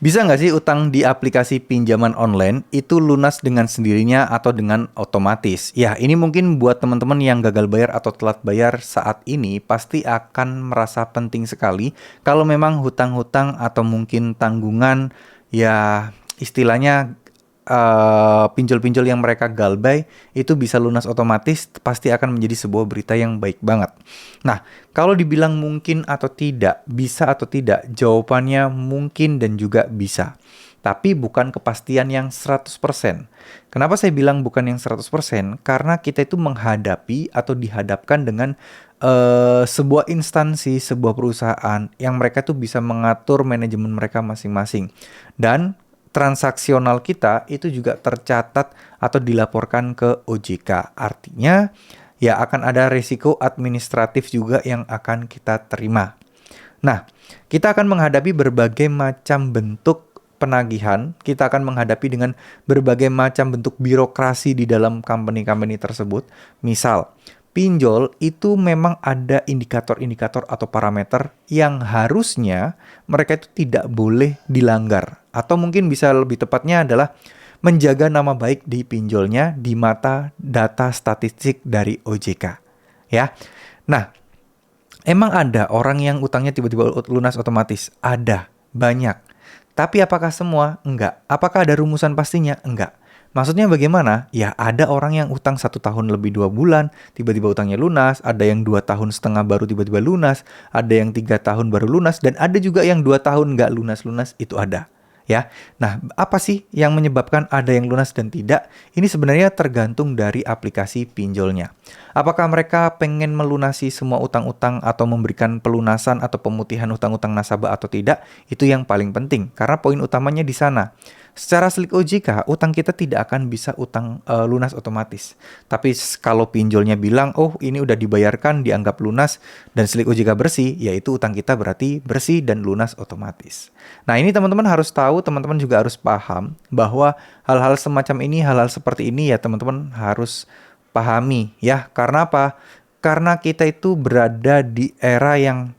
Bisa nggak sih utang di aplikasi pinjaman online itu lunas dengan sendirinya atau dengan otomatis? Ya, ini mungkin buat teman-teman yang gagal bayar atau telat bayar saat ini pasti akan merasa penting sekali kalau memang hutang-hutang atau mungkin tanggungan ya istilahnya pinjol-pinjol yang mereka galbay itu bisa lunas otomatis pasti akan menjadi sebuah berita yang baik banget. Nah, kalau dibilang mungkin atau tidak, bisa atau tidak, jawabannya mungkin dan juga bisa. Tapi bukan kepastian yang 100%. Kenapa saya bilang bukan yang 100%? Karena kita itu menghadapi atau dihadapkan dengan sebuah instansi, sebuah perusahaan yang mereka tuh bisa mengatur manajemen mereka masing-masing. Dan transaksional kita itu juga tercatat atau dilaporkan ke OJK. Artinya, ya akan ada risiko administratif juga yang akan kita terima. Nah, kita akan menghadapi berbagai macam bentuk penagihan, kita akan menghadapi dengan berbagai macam bentuk birokrasi di dalam company-company tersebut. Misal, pinjol itu memang ada indikator-indikator atau parameter yang harusnya mereka itu tidak boleh dilanggar. Atau mungkin bisa lebih tepatnya adalah menjaga nama baik di pinjolnya di mata data statistik dari OJK. Ya. Nah, emang ada orang yang utangnya tiba-tiba lunas otomatis? Ada, banyak. Tapi apakah semua? Enggak. Apakah ada rumusan pastinya? Enggak. Maksudnya bagaimana? Ya ada orang yang utang 1 tahun lebih 2 bulan, tiba-tiba utangnya lunas, ada yang 2 tahun setengah baru tiba-tiba lunas, ada yang 3 tahun baru lunas, dan ada juga yang 2 tahun nggak lunas-lunas, itu ada. Ya, nah apa sih yang menyebabkan ada yang lunas dan tidak? Ini sebenarnya tergantung dari aplikasi pinjolnya. Apakah mereka pengen melunasi semua utang-utang atau memberikan pelunasan atau pemutihan utang-utang nasabah atau tidak? Itu yang paling penting, karena poin utamanya di sana. Secara slik OJK, utang kita tidak akan bisa lunas otomatis. Tapi kalau pinjolnya bilang, oh ini udah dibayarkan, dianggap lunas, dan slik OJK bersih, yaitu utang kita berarti bersih dan lunas otomatis. Nah ini teman-teman harus tahu, teman-teman juga harus paham bahwa hal-hal semacam ini, hal-hal seperti ini ya teman-teman harus pahami ya. Karena apa? Karena kita itu berada di era yang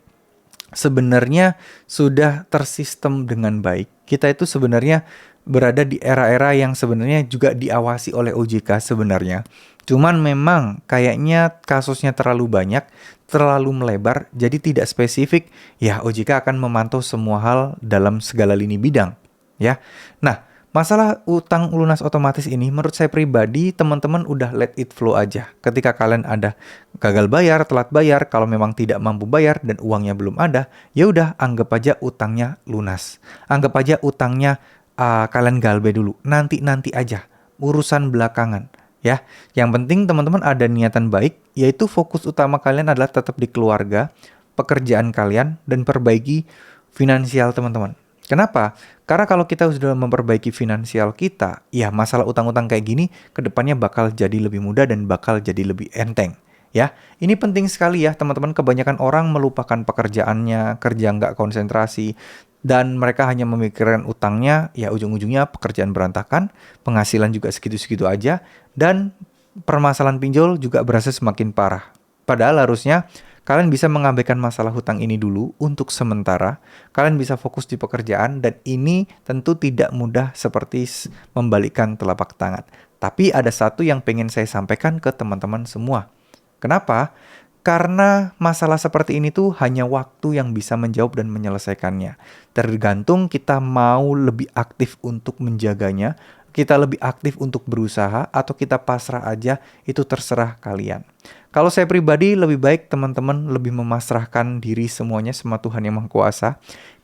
sebenarnya sudah tersistem dengan baik. Kita itu sebenarnya berada di era-era yang sebenarnya juga diawasi oleh OJK sebenarnya. Cuman memang kayaknya kasusnya terlalu banyak, terlalu melebar, jadi tidak spesifik. Ya, OJK akan memantau semua hal dalam segala lini bidang, ya. Nah, masalah utang lunas otomatis ini menurut saya pribadi teman-teman udah let it flow aja. Ketika kalian ada gagal bayar, telat bayar, kalau memang tidak mampu bayar dan uangnya belum ada, ya udah anggap aja utangnya lunas. Anggap aja utangnya kalian galbay dulu. Nanti aja, urusan belakangan. Ya, yang penting teman-teman ada niatan baik, yaitu fokus utama kalian adalah tetap di keluarga, pekerjaan kalian, dan perbaiki finansial teman-teman. Kenapa? Karena kalau kita sudah memperbaiki finansial kita, ya masalah utang-utang kayak gini kedepannya bakal jadi lebih mudah dan bakal jadi lebih enteng. Ya, ini penting sekali ya teman-teman. Kebanyakan orang melupakan pekerjaannya, kerja nggak konsentrasi, dan mereka hanya memikirkan utangnya, ya ujung-ujungnya pekerjaan berantakan, penghasilan juga segitu-segitu aja, dan permasalahan pinjol juga berasa semakin parah. Padahal harusnya kalian bisa mengabaikan masalah hutang ini dulu untuk sementara. Kalian bisa fokus di pekerjaan dan ini tentu tidak mudah seperti membalikkan telapak tangan. Tapi ada satu yang pengen saya sampaikan ke teman-teman semua. Kenapa? Karena masalah seperti ini tuh hanya waktu yang bisa menjawab dan menyelesaikannya. Tergantung kita mau lebih aktif untuk menjaganya, kita lebih aktif untuk berusaha, atau kita pasrah aja, itu terserah kalian. Kalau saya pribadi lebih baik teman-teman lebih memasrahkan diri semuanya sama Tuhan Yang Maha Kuasa.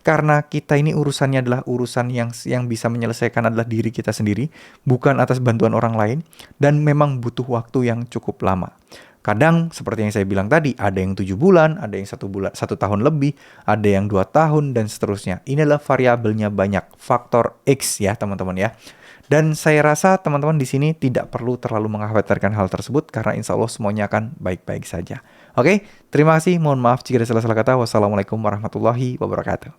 Karena kita ini urusannya adalah urusan yang bisa menyelesaikan adalah diri kita sendiri, bukan atas bantuan orang lain, dan memang butuh waktu yang cukup lama. Kadang seperti yang saya bilang tadi, ada yang 7 bulan, ada yang 1 tahun lebih, ada yang 2 tahun, dan seterusnya. Ini adalah variabelnya banyak, faktor X ya teman-teman ya. Dan saya rasa teman-teman di sini tidak perlu terlalu mengkhawatirkan hal tersebut, karena insya Allah semuanya akan baik-baik saja. Oke, terima kasih, mohon maaf jika ada salah-salah kata. Wassalamualaikum warahmatullahi wabarakatuh.